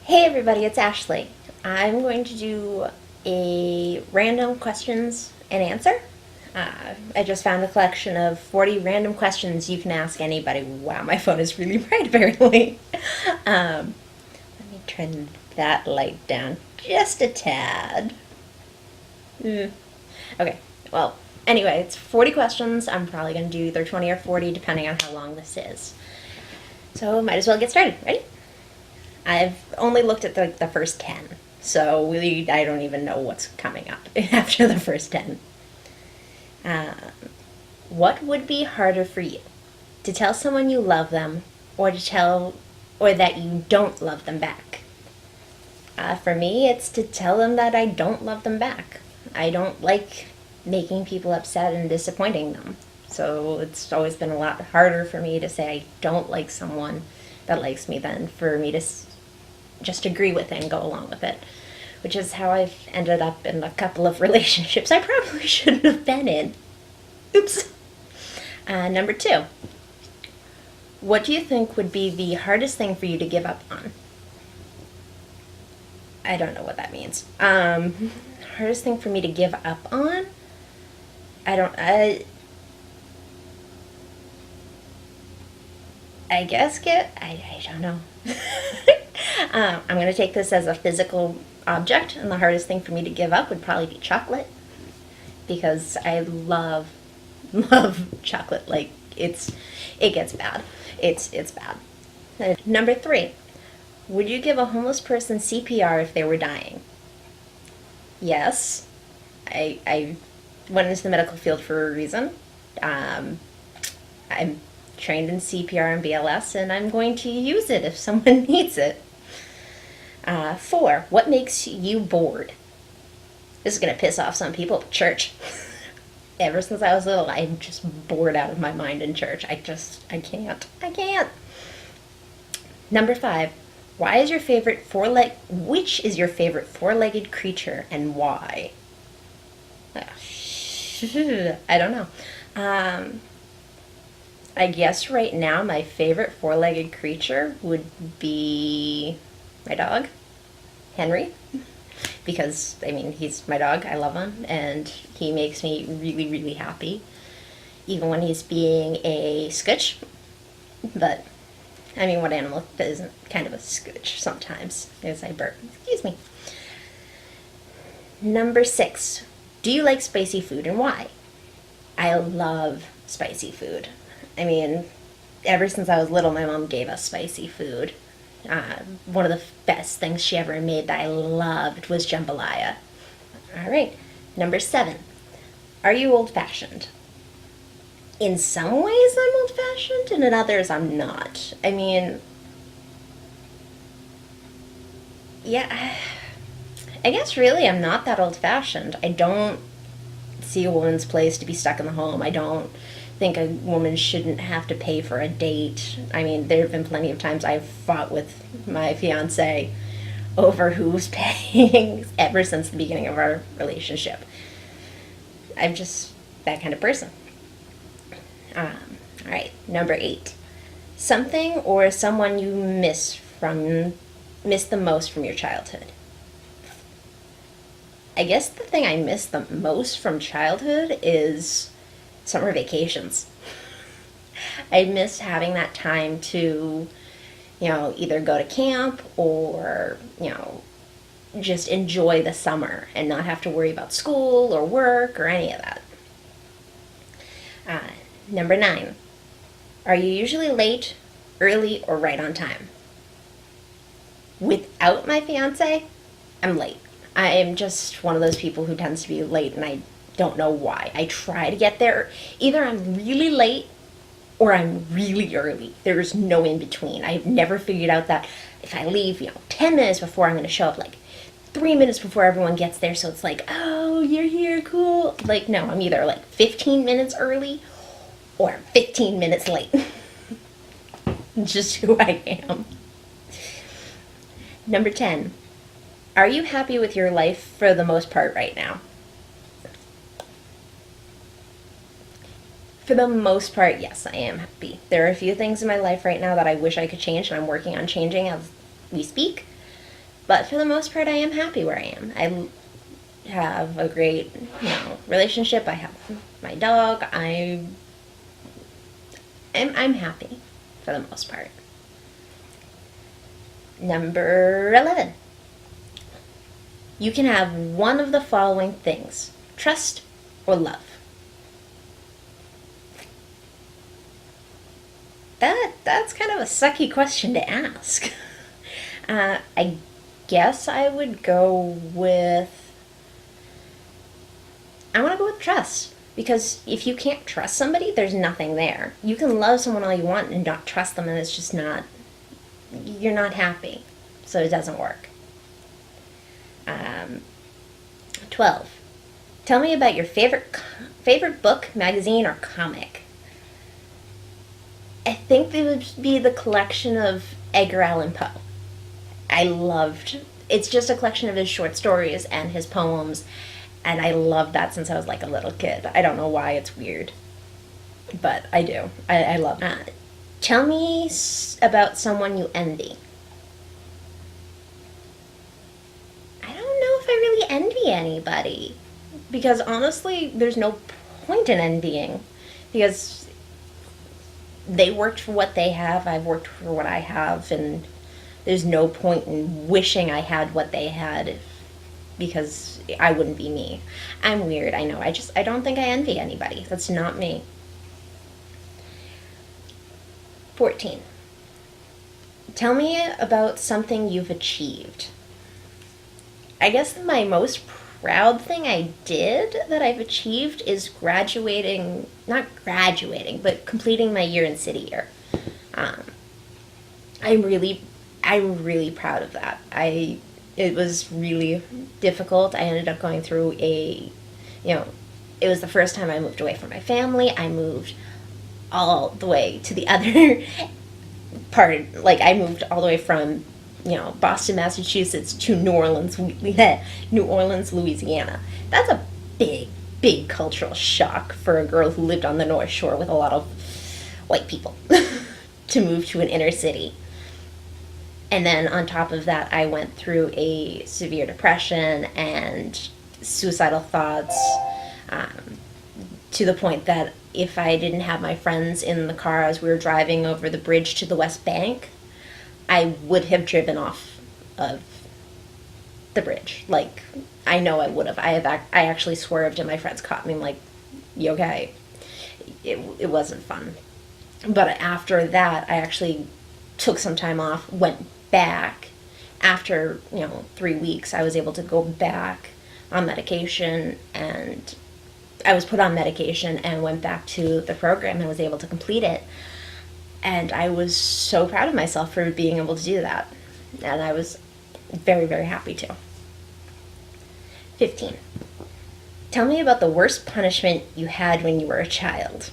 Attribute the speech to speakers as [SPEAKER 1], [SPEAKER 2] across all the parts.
[SPEAKER 1] Hey everybody, it's Ashley. I'm going to do a random questions and answer. I just found a collection of 40 random questions you can ask anybody. Wow, my phone is really bright apparently. Let me turn that light down just a tad. Okay, well, anyway, it's 40 questions. I'm probably going to do either 20 or 40 depending on how long this is. So might as well get started. Ready? I've only looked at the first 10, so really I don't even know what's coming up after the first 10. Uh, what would be harder for you? To tell someone you love them, or that you don't love them back? For me, it's to tell them that I don't love them back. I don't like making people upset and disappointing them. So it's always been a lot harder for me to say I don't like someone that likes me than for me to just agree with it and go along with it, which is how I've ended up in a couple of relationships I probably shouldn't have been in. Oops. Number 2. What do you think would be the hardest thing for you to give up on? I don't know what that means. Hardest thing for me to give up on? I don't. I guess I don't know. I'm going to take this as a physical object, and the hardest thing for me to give up would probably be chocolate, because I love chocolate. Like it gets bad. It's bad. Number 3, would you give a homeless person CPR if they were dying? Yes, I went into the medical field for a reason. I'm trained in CPR and BLS, and I'm going to use it if someone needs it. 4, what makes you bored? This is going to piss off some people at church. Ever since I was little, I'm just bored out of my mind in church. I can't. Number 5, which is your favorite four-legged creature and why? I don't know. I guess right now my favorite four-legged creature would be my dog, Henry, because I mean he's my dog. I love him, and he makes me really, really happy, even when he's being a scooch. But I mean, what animal isn't kind of a scooch sometimes? As I burp. Excuse me. Number 6. Do you like spicy food and why? I love spicy food. I mean, ever since I was little, my mom gave us spicy food. One of the best things she ever made that I loved was jambalaya. All right, number 7. Are you old-fashioned? In some ways I'm old-fashioned, and in others I'm not. I mean, yeah, I guess really I'm not that old-fashioned. I don't see a woman's place to be stuck in the home. I don't think a woman shouldn't have to pay for a date. I mean, there have been plenty of times I've fought with my fiance over who's paying ever since the beginning of our relationship. I'm just that kind of person. All right, number 8. Something or someone you miss the most from your childhood. I guess the thing I miss the most from childhood is summer vacations. I miss having that time to, either go to camp or, just enjoy the summer and not have to worry about school or work or any of that. Number 9. Are you usually late, early, or right on time? Without my fiance, I'm late. I am just one of those people who tends to be late, and I don't know why. I try to get there. Either I'm really late or I'm really early. There's no in between. I've never figured out that if I leave, 10 minutes before, I'm going to show up like 3 minutes before everyone gets there. So it's like, oh, you're here, cool. Like, no, I'm either like 15 minutes early or 15 minutes late. Just who I am. Number 10. Are you happy with your life for the most part right now? For the most part, yes, I am happy. There are a few things in my life right now that I wish I could change, and I'm working on changing as we speak. But for the most part, I am happy where I am. I have a great, relationship. I have my dog. I'm happy for the most part. Number 11. You can have one of the following things: trust or love. That's kind of a sucky question to ask. I guess I would go with. I want to go with trust. Because if you can't trust somebody, there's nothing there. You can love someone all you want and not trust them, and it's just not. You're not happy. So it doesn't work. 12. Tell me about your favorite book, magazine, or comic. I think it would be the collection of Edgar Allan Poe. It's just a collection of his short stories and his poems, and I loved that since I was like a little kid. I don't know why, it's weird, but I do. I love it. Tell me about someone you envy. I don't know if I really envy anybody, because honestly, there's no point in envying, because they worked for what they have, I've worked for what I have, and there's no point in wishing I had what they had, because I wouldn't be me. I'm weird, I know. I don't think I envy anybody. That's not me. 14. Tell me about something you've achieved. I guess my most proud thing I did that I've achieved is not graduating, but completing my year in city year. I'm really proud of that. It was really difficult. I ended up going through it was the first time I moved away from my family. I moved all the way to the other part. Like, I moved all the way from, Boston, Massachusetts to New Orleans, Louisiana. That's a big cultural shock for a girl who lived on the North Shore with a lot of white people to move to an inner city. And then on top of that, I went through a severe depression and suicidal thoughts, to the point that if I didn't have my friends in the car as we were driving over the bridge to the West Bank, I would have driven off of the bridge. Like, I know I would have. I actually swerved and my friends caught me. I'm like, you okay? It wasn't fun. But after that, I actually took some time off, went back. After, 3 weeks, I was able to go back on medication, and I was put on medication and went back to the program and was able to complete it. And I was so proud of myself for being able to do that. And I was very, very happy to. 15. Tell me about the worst punishment you had when you were a child.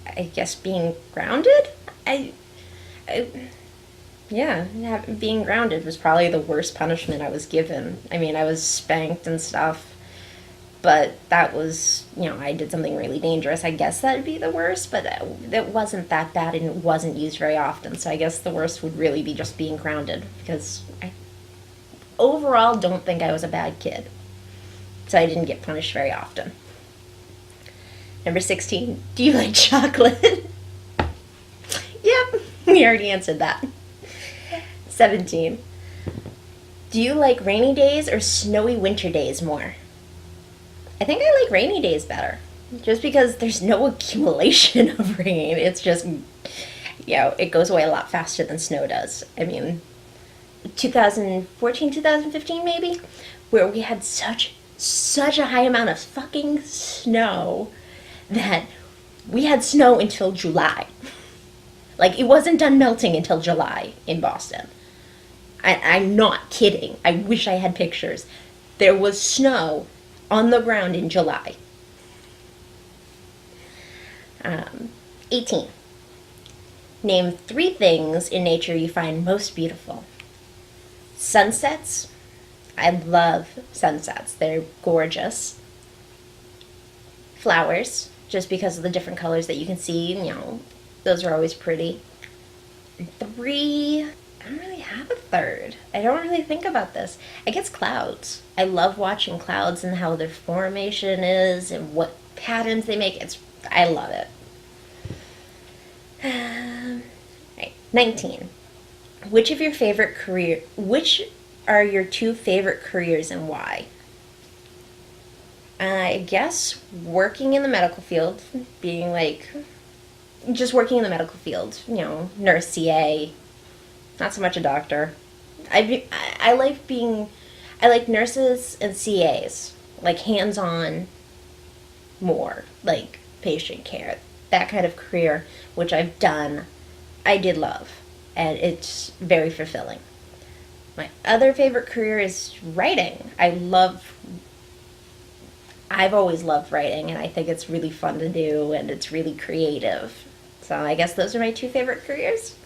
[SPEAKER 1] I guess being grounded? Being grounded was probably the worst punishment I was given. I mean, I was spanked and stuff, but that was, I did something really dangerous. I guess that'd be the worst, but it wasn't that bad and it wasn't used very often. So I guess the worst would really be just being grounded, because I overall don't think I was a bad kid. So I didn't get punished very often. Number 16, do you like chocolate? Yep, we already answered that. 17, do you like rainy days or snowy winter days more? I think I like rainy days better, just because there's no accumulation of rain. It's just, it goes away a lot faster than snow does. I mean, 2014, 2015 maybe, where we had such a high amount of fucking snow that we had snow until July. Like, it wasn't done melting until July in Boston. I'm not kidding. I wish I had pictures. There was snow on the ground in July. 18. Name 3 things in nature you find most beautiful. Sunsets. I love sunsets. They're gorgeous. Flowers, just because of the different colors that you can see, those are always pretty. 3, I don't really have third? I don't really think about this. I guess clouds. I love watching clouds and how their formation is and what patterns they make. I love it. Right. 19. Which are your two favorite careers and why? I guess working in the medical field, being like, just working in the medical field, nurse, CA, not so much a doctor. I like nurses and CAs, like hands-on more, like patient care, that kind of career, which I've done, I did love, and it's very fulfilling. My other favorite career is writing. I've always loved writing, and I think it's really fun to do, and it's really creative. So I guess those are my two favorite careers.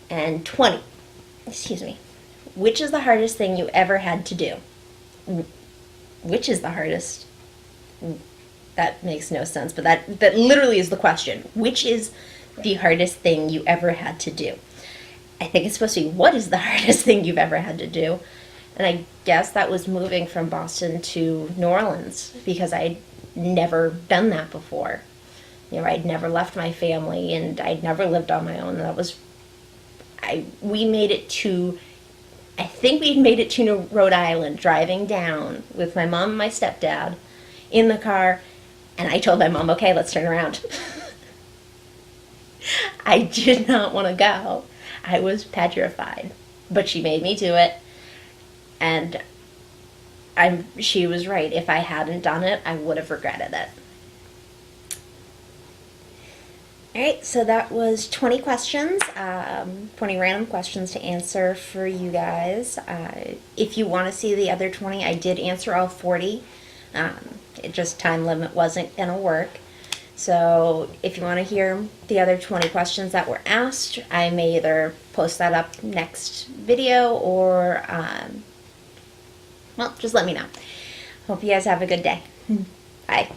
[SPEAKER 1] And 20, excuse me. Which is the hardest thing you ever had to do? Which is the hardest? That makes no sense, but that literally is the question. Which is the hardest thing you ever had to do? I think it's supposed to be, what is the hardest thing you've ever had to do? And I guess that was moving from Boston to New Orleans, because I'd never done that before. I'd never left my family, and I'd never lived on my own. We made it to, I think we'd made it to Rhode Island, driving down with my mom and my stepdad in the car, and I told my mom, okay, let's turn around. I did not want to go. I was petrified, but she made me do it. And she was right. If I hadn't done it, I would have regretted it. All right, so that was 20 questions, 20 random questions to answer for you guys. If you want to see the other 20, I did answer all 40. Time limit wasn't going to work. So if you want to hear the other 20 questions that were asked, I may either post that up next video or, just let me know. Hope you guys have a good day. Bye.